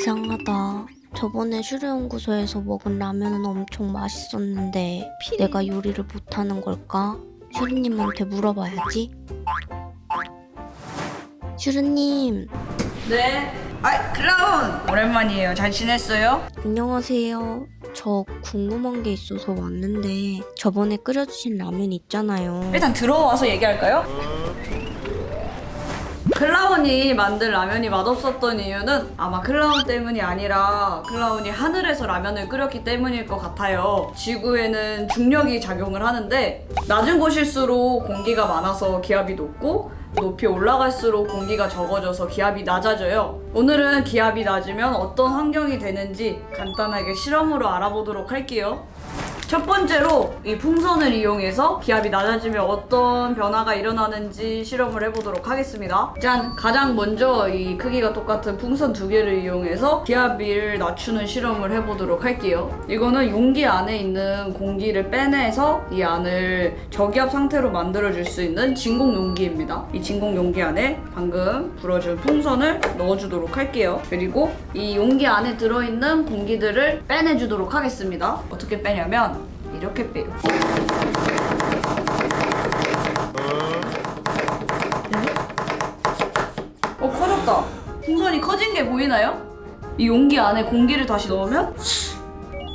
이상하다. 저번에 슈르연구소에서 먹은 라면은 엄청 맛있었는데 내가 요리를 못하는 걸까? 슈르님한테 물어봐야지. 슈르님. 네. 클라운! 오랜만이에요. 잘 지냈어요? 안녕하세요. 저 궁금한 게 있어서 왔는데 저번에 끓여주신 라면 있잖아요. 일단 들어와서 얘기할까요? 클라운이 만든 라면이 맛없었던 이유는 아마 클라운 때문이 아니라 클라운이 하늘에서 라면을 끓였기 때문일 것 같아요. 지구에는 중력이 작용을 하는데 낮은 곳일수록 공기가 많아서 기압이 높고 높이 올라갈수록 공기가 적어져서 기압이 낮아져요. 오늘은 기압이 낮으면 어떤 환경이 되는지 간단하게 실험으로 알아보도록 할게요. 첫 번째로 이 풍선을 이용해서 기압이 낮아지면 어떤 변화가 일어나는지 실험을 해보도록 하겠습니다. 짠! 가장 먼저 이 크기가 똑같은 풍선 두 개를 이용해서 기압을 낮추는 실험을 해보도록 할게요. 이거는 용기 안에 있는 공기를 빼내서 이 안을 저기압 상태로 만들어줄 수 있는 진공 용기입니다. 이 진공 용기 안에 방금 불어준 풍선을 넣어주도록 할게요. 그리고 이 용기 안에 들어있는 공기들을 빼내주도록 하겠습니다. 어떻게 빼냐면 이렇게 빼요. 커졌다. 풍선이 커진 게 보이나요? 이 용기 안에 공기를 다시 넣으면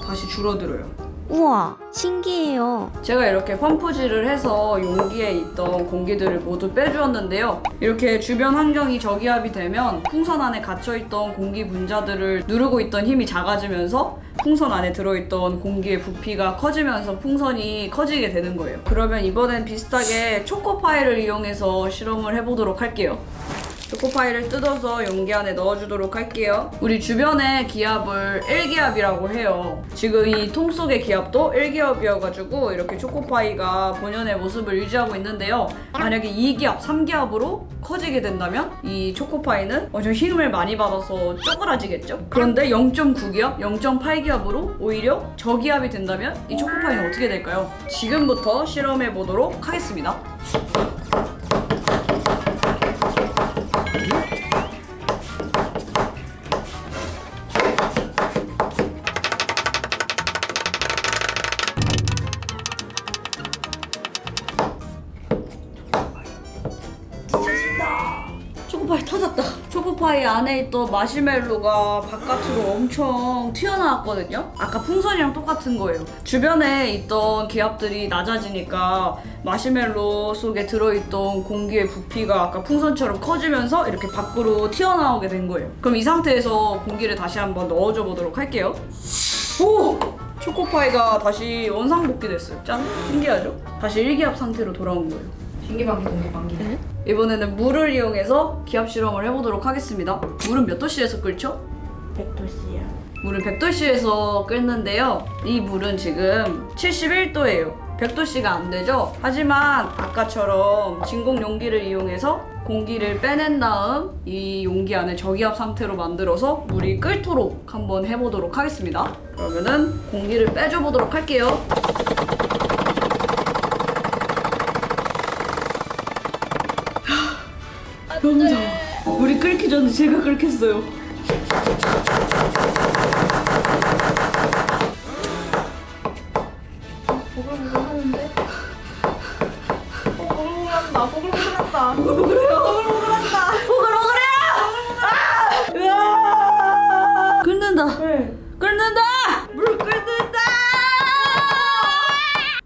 다시 줄어들어요. 우와, 신기해요. 제가 이렇게 펌프질을 해서 용기에 있던 공기들을 모두 빼주었는데요. 이렇게 주변 환경이 저기압이 되면 풍선 안에 갇혀있던 공기 분자들을 누르고 있던 힘이 작아지면서 풍선 안에 들어있던 공기의 부피가 커지면서 풍선이 커지게 되는 거예요. 그러면 이번엔 비슷하게 초코파이를 이용해서 실험을 해보도록 할게요. 초코파이를 뜯어서 용기 안에 넣어주도록 할게요. 우리 주변의 기압을 1기압이라고 해요. 지금 이 통 속의 기압도 1기압이어가지고 이렇게 초코파이가 본연의 모습을 유지하고 있는데요. 만약에 2기압, 3기압으로 커지게 된다면 이 초코파이는 엄청 힘을 많이 받아서 쪼그라지겠죠? 그런데 0.9기압, 0.8기압으로 오히려 저기압이 된다면 이 초코파이는 어떻게 될까요? 지금부터 실험해 보도록 하겠습니다. 초코파이 터졌다. 초코파이 안에 있던 마시멜로가 바깥으로 엄청 튀어나왔거든요. 아까 풍선이랑 똑같은 거예요. 주변에 있던 기압들이 낮아지니까 마시멜로 속에 들어있던 공기의 부피가 아까 풍선처럼 커지면서 이렇게 밖으로 튀어나오게 된 거예요. 그럼 이 상태에서 공기를 다시 한번 넣어줘 보도록 할게요. 오! 초코파이가 다시 원상복귀 됐어요. 짠! 신기하죠? 다시 1기압 상태로 돌아온 거예요. 신기방기 동기방기. 네? 이번에는 물을 이용해서 기압 실험을 해보도록 하겠습니다. 물은 몇 도씨에서 끓죠? 100도씨요. 물을 100도씨에서 끓는데요. 이 물은 지금 71도예요. 100도씨가 안 되죠? 하지만 아까처럼 진공 용기를 이용해서 공기를 빼낸 다음 이 용기 안에 저기압 상태로 만들어서 물이 끓도록 한번 해보도록 하겠습니다. 그러면은 공기를 빼줘 보도록 할게요. 너무 더워. 물이 끓기 전에 제가 끓겠어요. 보글보글하는데? 보글보글한다. 보글보글한다. 보글보글해요. 보글보글한다. 보글보글해요. 으아! 끓는다. 네. 끓는다. 물 끓는다.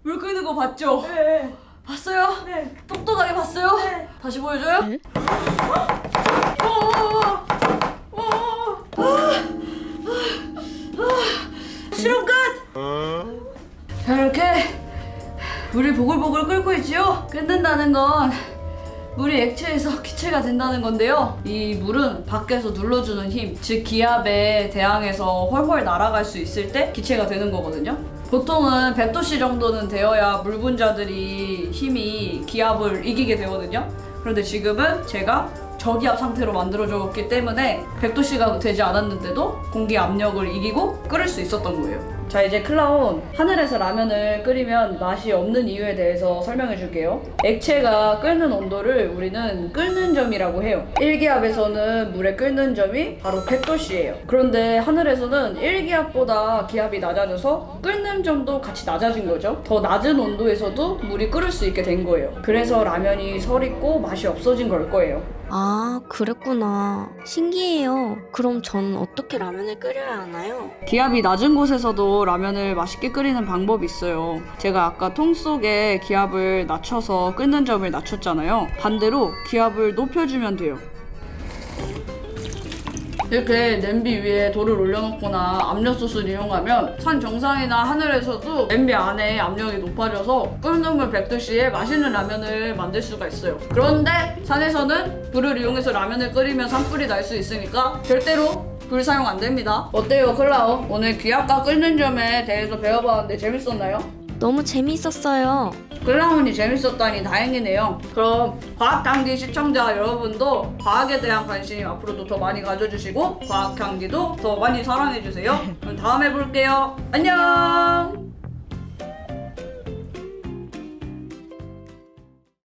물 끓는 거 봤죠? 네. 봤어요? 네. 똑똑하게 봤어요? 네. 다시 보여줘요? 네? 실험 끝! 자, 이렇게 물이 보글보글 끓고 있지요? 끓는다는 건 물이 액체에서 기체가 된다는 건데요. 이 물은 밖에서 눌러주는 힘, 즉 기압에 대항해서 훨훨 날아갈 수 있을 때 기체가 되는 거거든요. 보통은 100도씨 정도는 되어야 물 분자들이 힘이 기압을 이기게 되거든요. 그런데 지금은 제가 저기압 상태로 만들어줬기 때문에 100도씨가 되지 않았는데도 공기 압력을 이기고 끓을 수 있었던 거예요. 자, 이제 클라운, 하늘에서 라면을 끓이면 맛이 없는 이유에 대해서 설명해 줄게요. 액체가 끓는 온도를 우리는 끓는 점이라고 해요. 1기압에서는 물의 끓는 점이 바로 100도씨예요. 그런데 하늘에서는 1기압보다 기압이 낮아져서 끓는 점도 같이 낮아진 거죠. 더 낮은 온도에서도 물이 끓을 수 있게 된 거예요. 그래서 라면이 설익고 맛이 없어진 걸 거예요. 아, 그랬구나. 신기해요. 그럼 전 어떻게 라면을 끓여야 하나요? 기압이 낮은 곳에서도 라면을 맛있게 끓이는 방법이 있어요. 제가 아까 통 속에 기압을 낮춰서 끓는 점을 낮췄잖아요. 반대로 기압을 높여주면 돼요. 이렇게 냄비 위에 돌을 올려놓거나 압력솥을 이용하면 산 정상이나 하늘에서도 냄비 안에 압력이 높아져서 끓는 물 100도씨에 맛있는 라면을 만들 수가 있어요. 그런데 산에서는 불을 이용해서 라면을 끓이면 산불이 날 수 있으니까 절대로 불 사용 안 됩니다. 어때요, 클라운? 오늘 기압과 끓는 점에 대해서 배워봤는데 재밌었나요? 너무 재미있었어요. 클라운이 재밌었다니 다행이네요. 그럼 과학향기 시청자 여러분도 과학에 대한 관심 앞으로도 더 많이 가져주시고 과학향기도 더 많이 사랑해주세요. 그럼 다음에 볼게요. 안녕.